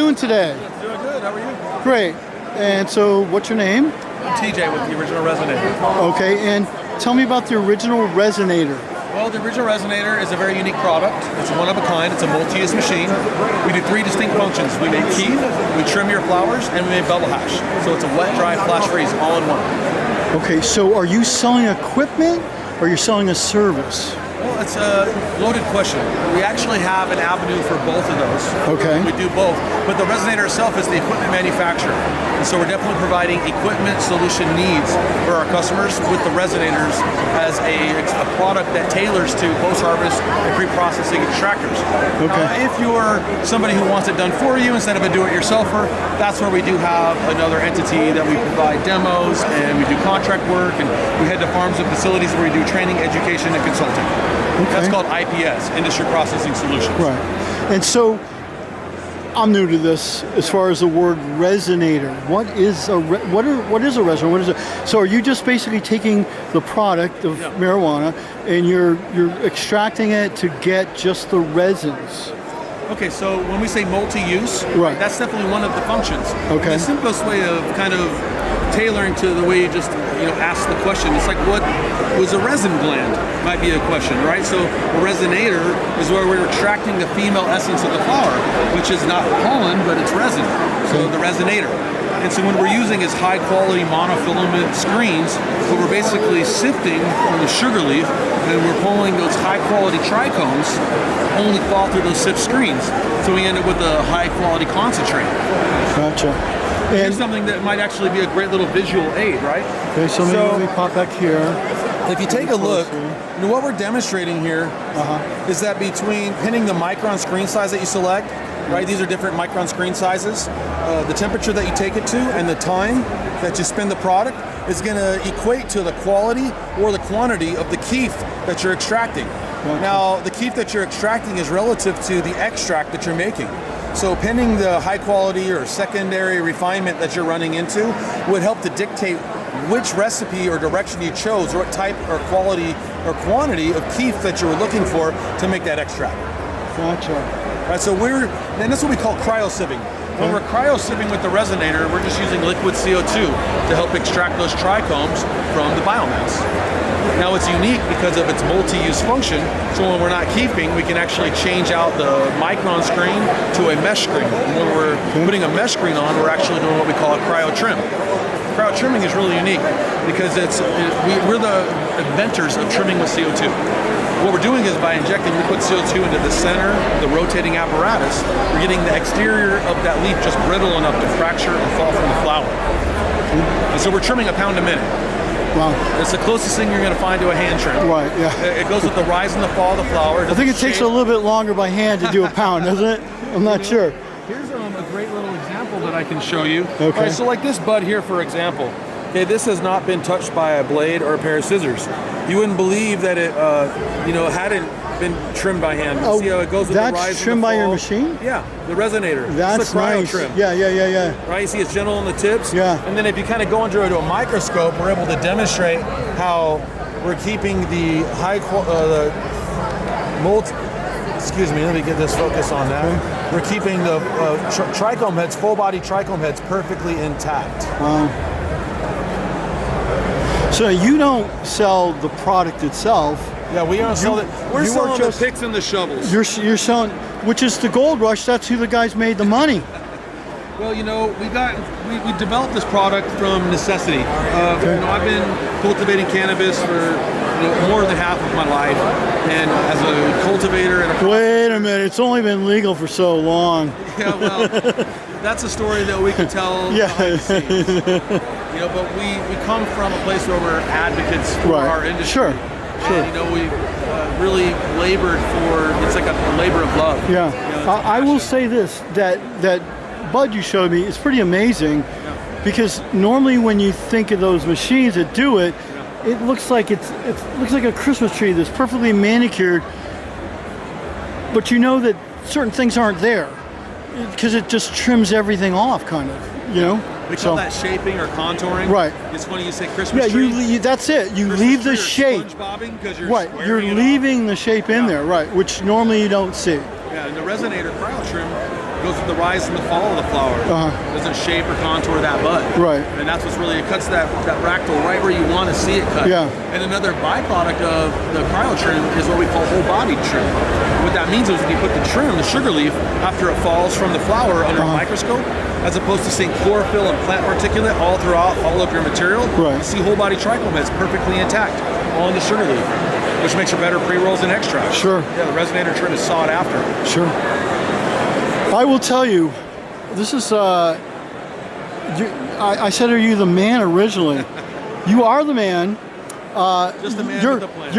doing today? Doing good. How are you? Great. And so, what's your name? I'm TJ with the original Resinator. Okay, and tell me about the original Resinator. Well, the original Resinator is a very unique product. It's one of a kind. It's a multi-use machine. We do 3 distinct functions. We make keef, we trim your flowers, and we make bubble hash. So it's a wet, dry, flash freeze all in one. Okay, so are you selling equipment or you're selling a service? Well, it's a loaded question. We actually have an avenue for both of those. Okay. We do both. But the Resinator itself is the equipment manufacturer. And so we're definitely providing equipment solution needs for our customers with the Resinators as a product that tailors to post-harvest and pre-processing extractors. Okay. If you're somebody who wants it done for you instead of a do-it-yourselfer, that's where we do have another entity that we provide demos and we do contract work and we head to farms and facilities where we do training, education, and consulting. Okay. That's called IPS, Industry Processing Solutions. Right. And so, I'm new to this as far as the word resonator. What is a resonator? What is it? So are you just basically taking the product of marijuana and you're extracting it to get just the resins? Okay, so when we say multi-use, right, that's definitely one of the functions. Okay. The simplest way of kind of tailoring to the way you just ask the question, it's like what was a resin gland might be a question, right? So a resinator is where we're extracting the female essence of the flower, which is not pollen, but it's resin. So the resinator. And so what we're using is high quality monofilament screens where we're basically sifting from the sugar leaf and we're pulling those high quality trichomes only fall through those sift screens. So we end up with a high quality concentrate. Gotcha. And here's something that might actually be a great little visual aid, right? Okay, so maybe let me pop back here. If you take a look, what we're demonstrating here is that between pinning the micron screen size that you select, right? These are different micron screen sizes. The temperature that you take it to and the time that you spin the product is going to equate to the quality or the quantity of the keef that you're extracting. Okay. Now, the keef that you're extracting is relative to the extract that you're making. So pinning the high quality or secondary refinement that you're running into would help to dictate which recipe or direction you chose, or what type or quality or quantity of keef that you were looking for to make that extract. Gotcha. Right, so and that's what we call cryo-sieving. When we're cryo-sieving with the Resinator, we're just using liquid CO2 to help extract those trichomes from the biomass. Now it's unique because of its multi-use function, so when we're not keeping, we can actually change out the micron screen to a mesh screen. And when we're putting a mesh screen on, we're actually doing what we call a cryo trim. Cryo trimming is really unique because we're the inventors of trimming with CO2. What we're doing is by injecting liquid CO2 into the center of the rotating apparatus, we're getting the exterior of that leaf just brittle enough to fracture and fall from the flower. And so we're trimming a pound a minute. Wow. It's the closest thing you're going to find to a hand trim. Right, yeah. It goes with the rise and the fall of the flower. I think it takes a little bit longer by hand to do a pound, doesn't it? I'm not sure. Here's a great little example that I can show you. Okay. All right, so like this bud here, for example. Okay, this has not been touched by a blade or a pair of scissors. You wouldn't believe that it, hadn't been trimmed by hand. Oh, see how it goes with the rise and the fall? that's trimmed by your machine? Yeah, the Resinator. That's it's the cryo nice. trim. Yeah. Right, you see it's gentle on the tips? Yeah. And then if you kind of go under into a microscope, we're able to demonstrate how we're keeping the excuse me, let me get this focus on that. Okay. We're keeping the trichome heads, full body trichome heads perfectly intact. Wow. So you don't sell the product itself. Yeah, we don't sell it. We're selling the picks and the shovels. You're selling, which is the gold rush. That's who the guys made the money. Well, we developed this product from necessity. I've been cultivating cannabis for more than half of my life, and as a cultivator and wait a minute, it's only been legal for so long. Yeah, well, that's a story that we can tell. Yeah. Behind the scenes. But we come from a place where we're advocates for our industry. Sure. And, we've really labored it's like a labor of love. Yeah. I will say this, that bud you showed me is pretty amazing, because normally when you think of those machines that do it, it looks like it looks like a Christmas tree that's perfectly manicured, but you know that certain things aren't there because it just trims everything off, kind of, We call that shaping or contouring. Right. It's funny you say Christmas tree. Yeah, that's it. You Christmas leave the tree shape. SpongeBobbing because you're right. You're leaving the shape in there, right? Which normally you don't see. Yeah, and the Resinator cryo trim goes with the rise and the fall of the flower. It doesn't shape or contour that bud. Right. And that's what's really, it cuts that ractole right where you want to see it cut. Yeah. And another byproduct of the cryo trim is what we call whole body trim. What that means is when you put the trim, the sugar leaf, after it falls from the flower under a microscope, as opposed to seeing chlorophyll and plant particulate all throughout all of your material, right. you see whole body trichome that's perfectly intact on the sugar leaf, which makes for better pre-rolls and extracts. Sure. Yeah, the Resinator trim is sought after. Sure. I will tell you, this is, I said, are you the man originally? You are the man. Just the man with the plan.